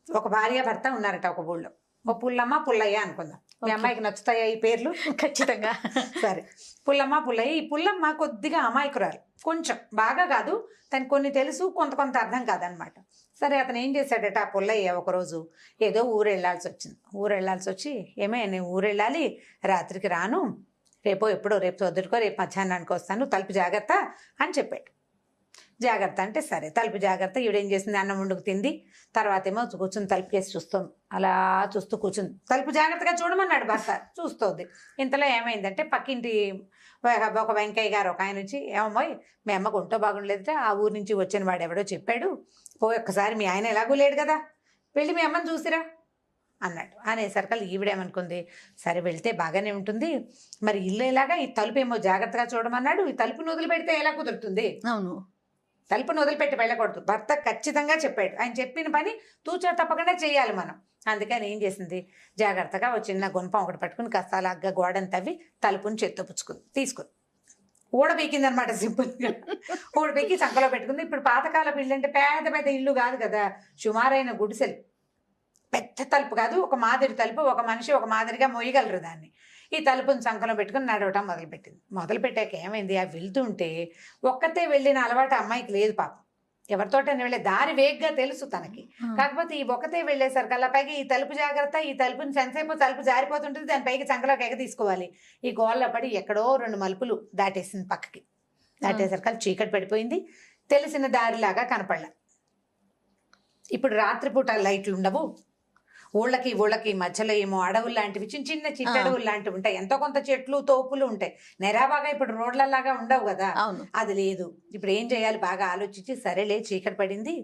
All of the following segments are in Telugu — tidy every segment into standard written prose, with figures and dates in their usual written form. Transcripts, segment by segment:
ఒక భార్య భర్త ఉన్నారట ఒక ఊళ్ళో. ఓ పుల్లమ్మ పుల్లయ్య అనుకుందాం. మీ అమ్మాయికి నచ్చుతాయా ఈ పేర్లు? ఖచ్చితంగా. సరే, పుల్లమ్మ పుల్లయ్య. ఈ పుల్లమ్మ కొద్దిగా అమాయకురాలు, కొంచెం, బాగా కాదు, తనకు కొన్ని తెలుసు, కొంత కొంత అర్థం కాదనమాట. సరే, అతను ఏం చేశాడట, ఆ పుల్లయ్య ఒకరోజు ఏదో ఊరు వెళ్ళాల్సి వచ్చింది. ఊరు వెళ్ళాల్సి వచ్చి, ఏమే నేను ఊరు వెళ్ళాలి, రాత్రికి రాను, రేపు వద్దుకో, రేపు మధ్యాహ్నానికి వస్తాను, తలుపు జాగ్రత్త అని చెప్పాడు. జాగ్రత్త అంటే సరే, తలుపు జాగ్రత్త. ఈవిడేం చేసింది, అన్నం వండుకు తింది. తర్వాత ఏమో కూర్చుని తలుపు కేసి చూస్తుంది. అలా చూస్తూ కూర్చుంది. తలుపు జాగ్రత్తగా చూడమన్నాడు భర్త, చూస్తుంది. ఇంతలో ఏమైందంటే, పక్కింటి ఒక వెంకయ్య గారు ఒక ఆయన నుంచి, ఏమోయ్ మీ అమ్మకు ఒంటో బాగుండలేదుట, ఆ ఊరు నుంచి వచ్చిన వాడు ఎవడో చెప్పాడు, ఒక్కసారి మీ ఆయన ఎలాగూ లేడు కదా, వెళ్ళి మీ అమ్మని చూసిరా అన్నాడు. అనేసరికి ఈవిడేమనుకుంది, సరే వెళ్తే బాగానే ఉంటుంది, మరి ఇల్లు ఎలాగా, ఈ తలుపు ఏమో జాగ్రత్తగా చూడమన్నాడు, ఈ తలుపుని వదిలిపెడితే ఎలా కుదురుతుంది? అవును, తలుపుని వదిలిపెట్టి వెళ్ళకూడదు. భర్త ఖచ్చితంగా చెప్పాడు. ఆయన చెప్పిన పని తూచా తప్పకుండా చేయాలి మనం. అందుకని ఏం చేసింది, జాగ్రత్తగా ఒక చిన్న గుణపం ఒకటి పట్టుకుని కాస్త అలాగా గోడను తవ్వి తలుపుని చేత్తో పుచ్చుకుంది, తీసుకుంది, ఊడబీకింది అనమాట. సింపుల్గా ఊడబీకి సంకలో పెట్టుకుంది. ఇప్పుడు పాతకాలపు ఇల్లు అంటే పెద్ద పెద్ద ఇల్లు కాదు కదా, సుమారైన గుడిసెలు, పెద్ద తలుపు కాదు, ఒక మాదిరి తలుపు, ఒక మనిషి ఒక మాదిరిగా మోయగలరు దాన్ని. ఈ తలుపుని సంకలం పెట్టుకుని నడవటం మొదలుపెట్టింది. మొదలుపెట్టాక ఏమైంది, ఆ వెళ్తుంటే ఒక్కతే వెళ్ళిన అలవాటు అమ్మాయికి లేదు పాపం. ఎవరితోటైనా వెళ్ళే దారి వేగ్గా తెలుసు తనకి. కాకపోతే ఈ ఒక్కతే వెళ్ళేసరికి అలా పైకి ఈ తలుపు జాగ్రత్త, ఈ తలుపుని సెన్సేపు తలుపు జారిపోతుంటుంది, దాని పైకి సంకలోకి ఎగ తీసుకోవాలి. ఈ గోళ్ళ పడి ఎక్కడో 2 మలుపులు దాటేసింది పక్కకి. దాటేసరికి చీకటి పడిపోయింది, తెలిసిన దారిలాగా కనపడలే. ఇప్పుడు రాత్రిపూట లైట్లు ఉండవు, ఊళ్ళకి మధ్యలో ఏమో అడవులు లాంటివి, చిన్న చిన్న చిట్టడవులు లాంటివి ఉంటాయి, ఎంతో కొంత చెట్లు తోపులు ఉంటాయి, నెరాబాగా ఇప్పుడు రోడ్లలాగా ఉండవు కదా, అది లేదు. ఇప్పుడు ఏం చేయాలి బాగా ఆలోచించి, సరేలే చీకటి పడింది,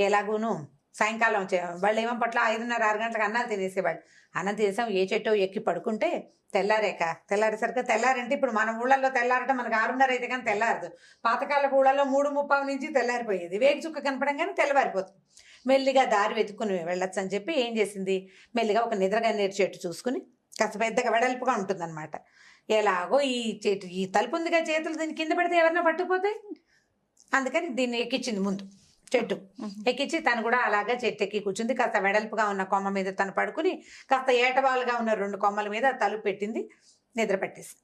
ఎలాగూను సాయంకాలం వాళ్ళు ఏమో పట్ల 5:30, 6 గంటలకు అన్నాలు తినేసేవాళ్ళు. అన్నం తినేసాం, ఏ చెట్టో ఎక్కి పడుకుంటే తెల్లారేసరికి, తెల్లారంటే ఇప్పుడు మన ఊళ్ళల్లో తెల్లారటం మనకు 6:30 అయితే కానీ తెల్లారదు. పాతకాలపు ఊళ్ళల్లో 3:30 నుంచి తెల్లారిపోయేది, వేగి చుక్క కనపడంగానే తెల్లవారిపోతుంది. మెల్లిగా దారి వెతుక్కుని వెళ్ళొచ్చు అని చెప్పి ఏం చేసింది, మెల్లిగా ఒక నిద్రగన్నేరు చెట్టు చూసుకుని, కాస్త పెద్దగా వెడల్పుగా ఉంటుందన్నమాట. ఎలాగో ఈ తలుపు ఉందిగా, చేతులు దీన్ని కింద పెడితే ఎవరైనా పట్టుకుపోతాయి, అందుకని దీన్ని ఎక్కించింది ముందు చెట్టు. ఎక్కించి తను కూడా అలాగా చెట్టు ఎక్కి కూర్చుంది. కాస్త వెడల్పుగా ఉన్న కొమ్మ మీద తను పడుకుని, కాస్త ఏటవాలుగా ఉన్న 2 కొమ్మల మీద తలుపు పెట్టింది, నిద్ర పట్టేసి.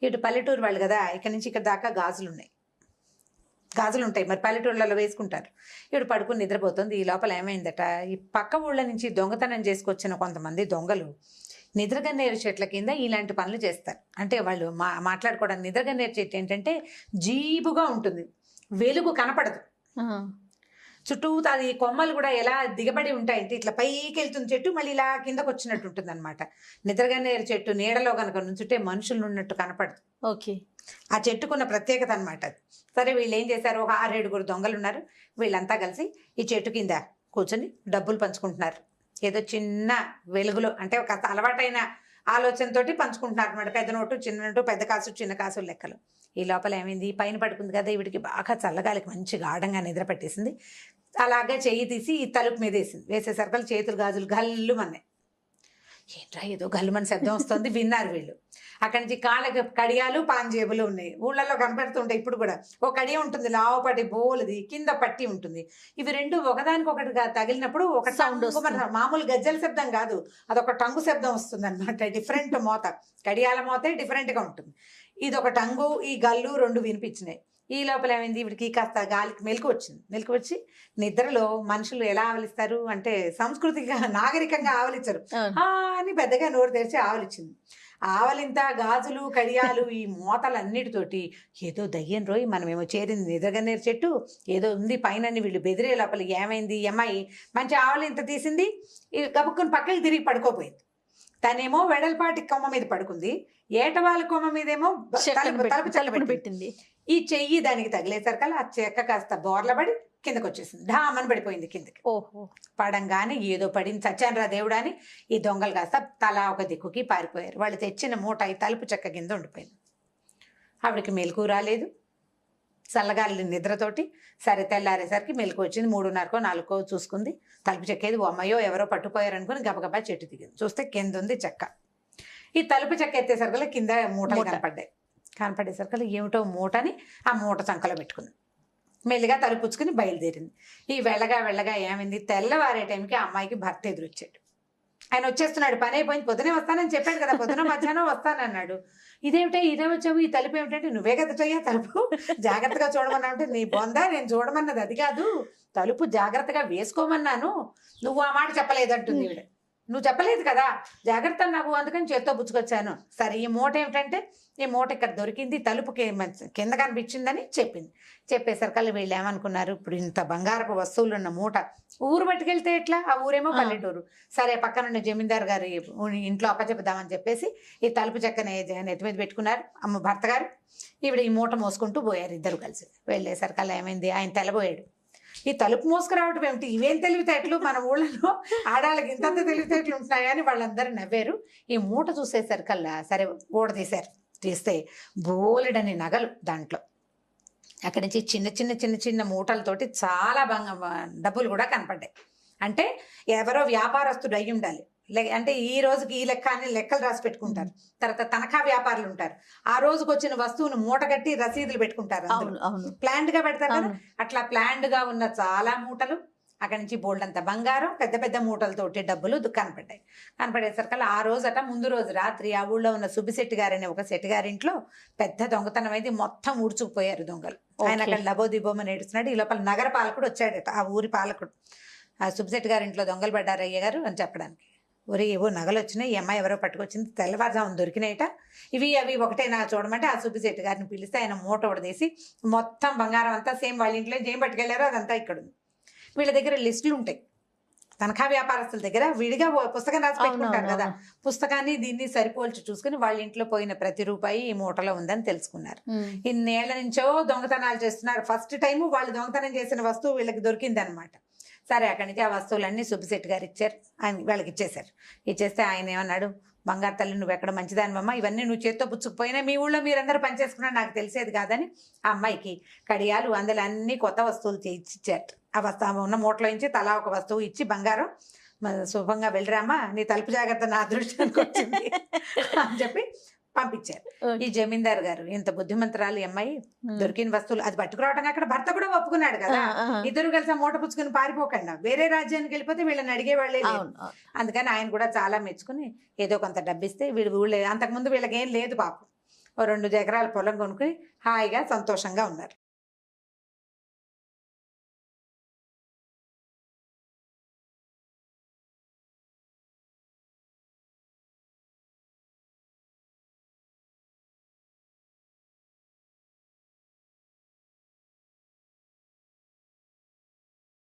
ఇటు పల్లెటూరు వాళ్ళు కదా, ఇక్కడ నుంచి ఇక్కడ దాకా గాజులు ఉంటాయి, మరి పల్లెటూళ్ళలో వేసుకుంటారు. ఇప్పుడు పడుకుని నిద్రపోతుంది. ఈ లోపల ఏమైందట, ఈ పక్క ఊళ్ళ నుంచి దొంగతనం చేసుకొచ్చిన కొంతమంది దొంగలు నిద్రగన్నేరు చెట్ల కింద ఇలాంటి పనులు చేస్తారు. అంటే వాళ్ళు మాట్లాడుకోవడానికి, నిద్రగన్నేరు చెట్టు ఏంటంటే జీబుగా ఉంటుంది, వెలుగు కనపడదు, చుట్టూ అది కొమ్మలు కూడా ఎలా దిగబడి ఉంటాయంటే ఇట్లా పైకి వెళ్తున్న చెట్టు మళ్ళీ ఇలా కిందకు వచ్చినట్టు ఉంటుంది అనమాట. నిద్రగన్నేరు చెట్టు నీడలో కనుక నుంచుంటే మనుషులు ఉన్నట్టు కనపడదు. ఓకే, ఆ చెట్టుకున్న ప్రత్యేకత అనమాట అది. సరే, వీళ్ళు ఏం చేశారు, ఒక 6-7 దొంగలు ఉన్నారు, వీళ్ళంతా కలిసి ఈ చెట్టు కింద కూర్చొని డబ్బులు పంచుకుంటున్నారు. ఏదో చిన్న వెలుగులో, అంటే ఒక అలవాటైన ఆలోచనతోటి పంచుకుంటున్నారు అనమాట. పెద్ద నోటు, చిన్న నోటు, పెద్ద కాసు, చిన్న కాసు లెక్కలు. ఈ లోపల ఏమైంది, పైన పడుకుంది కదా, వీడికి బాగా చల్లగాలికి మంచి గాఢంగా నిద్ర పట్టేసింది. అలాగే చెయ్యి తీసి ఈ తలుపు మీద వేసేసరికి చేతులు గాజులు గల్లు మన్నాయి. ఏంట్రా ఏదో గల్లుమని శబ్దం వస్తుంది, విన్నారు వీళ్ళు. అక్కడి నుంచి కాళ్ళకి కడియాలు, పాంజేబులు ఉన్నాయి, ఊళ్ళల్లో కనపడుతుంటాయి ఇప్పుడు కూడా. ఒక కడియ ఉంటుంది లావుపాటి బోలుది, కింద పట్టి ఉంటుంది. ఇవి 2 ఒకదానికొకటిగా తగిలినప్పుడు ఒక సౌండ్ వస్తుంది. మామూలు గజ్జల శబ్దం కాదు, అదొక టంగు శబ్దం వస్తుంది అనమాట. డిఫరెంట్ మోత, కడియాల మోతే డిఫరెంట్గా ఉంటుంది. ఇది ఒక టంగు, ఈ గల్లు 2 వినిపించినాయి. ఈ లోపల ఏమైంది, వీడికి కాస్త గాలికి మెలకు వచ్చి, నిద్రలో మనుషులు ఎలా ఆవలిస్తారు అంటే సంస్కృతిగా నాగరికంగా ఆవలించరు, అని పెద్దగా నోరు తెరిచి ఆవలిచ్చింది. ఆవలింత, గాజులు, కడియాలు, ఈ మోతలన్నిటితోటి ఏదో దయ్యం రోయి, మనమేమో చేరింది నిద్రగన్నేరు చెట్టు, ఏదో ఉంది పైన వీళ్ళు బెదిరే లోపల ఏమైంది, అమ్మాయి మంచి ఆవలింత తీసింది, గబుక్కుని పక్కకి తిరిగి పడుకోపోయింది. తనేమో వెడల్పాటి కొమ్మ మీద పడుకుంది, ఏటవాళ్ళ కొమ్మ మీదేమో తలుపు చల్లబెట్టి పెట్టింది. ఈ చెయ్యి దానికి తగిలేసరికల్లా ఆ చెక్క కాస్త బోర్లబడి కిందకు వచ్చేసింది, ఢామని పడిపోయింది కిందకి. పడంగానే ఏదో పడింది, చచ్చానరా దేవుడా అని ఈ దొంగలు కాస్త తలా ఒక దిక్కుకి పారిపోయారు. వాళ్ళు తెచ్చిన మూట ఈ తలుపు చెక్క కింద ఉండిపోయింది. ఆవిడకి మెలకు రాలేదు, చల్లగాలి నిద్రతోటి. సరే, తెల్లారేసరికి మెలకు వచ్చింది, 3:30కో 4కో చూసుకుంది, తలుపు చెక్కేది. ఓ అమ్మాయో ఎవరో పట్టుపోయారనుకుని గబగబా చెట్టు దిగింది. చూస్తే కింద ఉంది చెక్క. ఈ తలుపు చెక్క ఎత్తేసరికి కింద మూటలు కనపడ్డాయి. కనపడేసరికి ఏమిటో మూటని ఆ మూట సంకలో పెట్టుకుంది. మెల్లిగా తలుపుచ్చుకుని బయలుదేరింది. ఈ వెళ్ళగా వెళ్ళగా ఏమైంది, తెల్లవారే టైంకి ఆ అమ్మాయికి భర్త ఎదురొచ్చాడు. ఆయన వచ్చేస్తున్నాడు, పని అయిపోయింది, పొద్దునే వస్తానని చెప్పాడు కదా, పొద్దున మధ్యాహ్నం వస్తానన్నాడు. ఇదేమిటే ఇదే వచ్చావు, ఈ తలుపు ఏమిటంటే, నువ్వే కదటయ్యా తలుపు జాగ్రత్తగా చూడమన్నా అంటే, నీ బొందా నేను చూడమన్నది అది కాదు, తలుపు జాగ్రత్తగా వేసుకోమన్నాను, నువ్వు ఆ మాట చెప్పలేదంటుంది ఈవిడ. నువ్వు చెప్పలేదు కదా, జాగ్రత్త అన్నావు, అందుకని చేత్తో పుచ్చుకొచ్చాను. సరే ఈ మూట ఏమిటంటే, ఈ మూట ఇక్కడ దొరికింది, తలుపుకి కింద కనిపించిందని చెప్పింది. చెప్పేసరికల్లా వీళ్ళు ఏమనుకున్నారు, ఇప్పుడు ఇంత బంగారపు వస్తువులు ఉన్న మూట ఊరు పట్టుకెళ్తే ఎట్లా, ఆ ఊరేమో పల్లెటూరు. సరే పక్కనున్న జమీందారు గారి ఇంట్లో అప్పచెప్పుదామని చెప్పేసి ఈ తలుపు చెక్కని నెత్తి మీద పెట్టుకున్నారు భర్త గారు. ఈవిడ ఈ మూట మోసుకుంటూ పోయారు ఇద్దరు కలిసి. వెళ్ళేసరికల్లా ఏమైంది, ఆయన తెల్లబోయాడు. ఈ తలుపు మోసుకురావటం ఏమిటి, ఇవేం తెలివితేటలు, మన ఊళ్ళలో ఆడాళ్ళకి ఇంతంత తెలివితేటలు ఉంటున్నాయని వాళ్ళందరూ నవ్వారు. ఈ మూట చూసేసరికల్లా సరే ఊడ తీశారు. తీస్తే బోలెడని నగలు దాంట్లో. అక్కడి నుంచి చిన్న చిన్న చిన్న చిన్న మూటలతోటి చాలా డబ్బులు కూడా కనపడ్డాయి. అంటే ఎవరో వ్యాపారస్తుడు అయి ఉండాలి. అంటే ఈ రోజుకి ఈ లెక్క అని లెక్కలు రాసి పెట్టుకుంటారు. తర్వాత తనఖా వ్యాపారులు ఉంటారు, ఆ రోజుకి వచ్చిన వస్తువును మూట కట్టి రసీదులు పెట్టుకుంటారు, ప్లాండ్ గా పెడతారు కదా. అట్లా ప్లాండ్ గా ఉన్న చాలా మూటలు, అక్కడి నుంచి బోల్డ్ అంత బంగారం, పెద్ద పెద్ద మూటలతోటి డబ్బులు కనపడ్డాయి. కనపడేసరికల్లా ఆ రోజట ముందు రోజు రాత్రి ఆ ఊళ్ళో ఉన్న సుబ్బిశెట్టి గారనే ఒక శెట్టి గారింట్లో పెద్ద దొంగతనం అయితే మొత్తం ఊడ్చుకుపోయారు దొంగలు. ఆయన అక్కడ లబోదిబోమని ఏడుస్తున్నాడు. ఈ లోపల నగర పాలకుడు వచ్చాడట, ఆ ఊరి పాలకుడు. ఆ సుబ్బిశెట్టి గారింట్లో దొంగలు పడ్డారు అయ్య గారు అని చెప్పడానికి. ఒరే ఏవో నగలు వచ్చినాయి, ఈ అమ్మాయి ఎవరో పట్టుకొచ్చింది, తెల్లవారుజామున దొరికినాయట, ఇవి అవి ఒకటే నా చూడమంటే ఆ సుబ్బిశెట్టి గారిని పిలిస్తే ఆయన మూట ఉడదీసి మొత్తం బంగారం అంతా సేమ్ వాళ్ళ ఇంట్లో ఏం పట్టుకెళ్లారో అదంతా ఇక్కడ ఉంది. వీళ్ళ దగ్గర లిస్టులు ఉంటాయి, తనఖా వ్యాపారస్తుల దగ్గర విడిగా పుస్తకం రాసి పెట్టుకుంటారు కదా, పుస్తకాన్ని దీన్ని సరిపోల్చి చూసుకుని వాళ్ళ ఇంట్లో పోయిన ప్రతి రూపాయి ఈ మూటలో ఉందని తెలుసుకున్నారు. ఇన్నేళ్ల నుంచో దొంగతనాలు చేస్తున్నారు. ఫస్ట్ టైం వాళ్ళు దొంగతనం చేసిన వస్తువు వీళ్ళకి దొరికింది అనమాట. సరే అక్కడి నుంచి ఆ వస్తువులన్నీ సుబ్బిశెట్టి గారు ఇచ్చారు, ఆయన వాళ్ళకి ఇచ్చేశారు. ఇచ్చేస్తే ఆయన ఏమన్నాడు, బంగారు తల్లి నువ్వు ఎక్కడ మంచిదానివమ్మ, ఇవన్నీ నువ్వు చేత్తో పుచ్చుకుపోయినా మీ ఊళ్ళో మీరందరూ పనిచేసుకున్నా నాకు తెలిసేది కాదని ఆ అమ్మాయికి కడియాలు అందులో అన్ని కొత్త వస్తువులు ఇచ్చారు. ఆ వస్తువు ఉన్న మూటలో నుంచి తలా ఒక వస్తువు ఇచ్చి, బంగారం శుభంగా వెళ్ళరామా, నీ తలుపు జాగ్రత్త నా అదృష్టానికి వచ్చింది అని చెప్పి పంపించారు. ఈ జమీందారు గారు ఇంత బుద్ధిమంతురాలు అమ్మాయి, దొరికిన వస్తువులు అది పట్టుకురావడానికి అక్కడ భర్త కూడా ఒప్పుకున్నాడు కదా, ఇద్దరు కలిసి మూట పుచ్చుకుని పారిపోకుండా వేరే రాజ్యానికి వెళ్ళిపోతే వీళ్ళని అడిగేవాళ్ళే లేదు. అందుకని ఆయన కూడా చాలా మెచ్చుకుని ఏదో కొంత డబ్బిస్తే వీళ్ళు ఊళ్ళో అంతకుముందు వీళ్ళకి ఏం లేదు పాపం, 2 ఎకరాల పొలం కొనుక్కుని హాయిగా సంతోషంగా ఉన్నారు.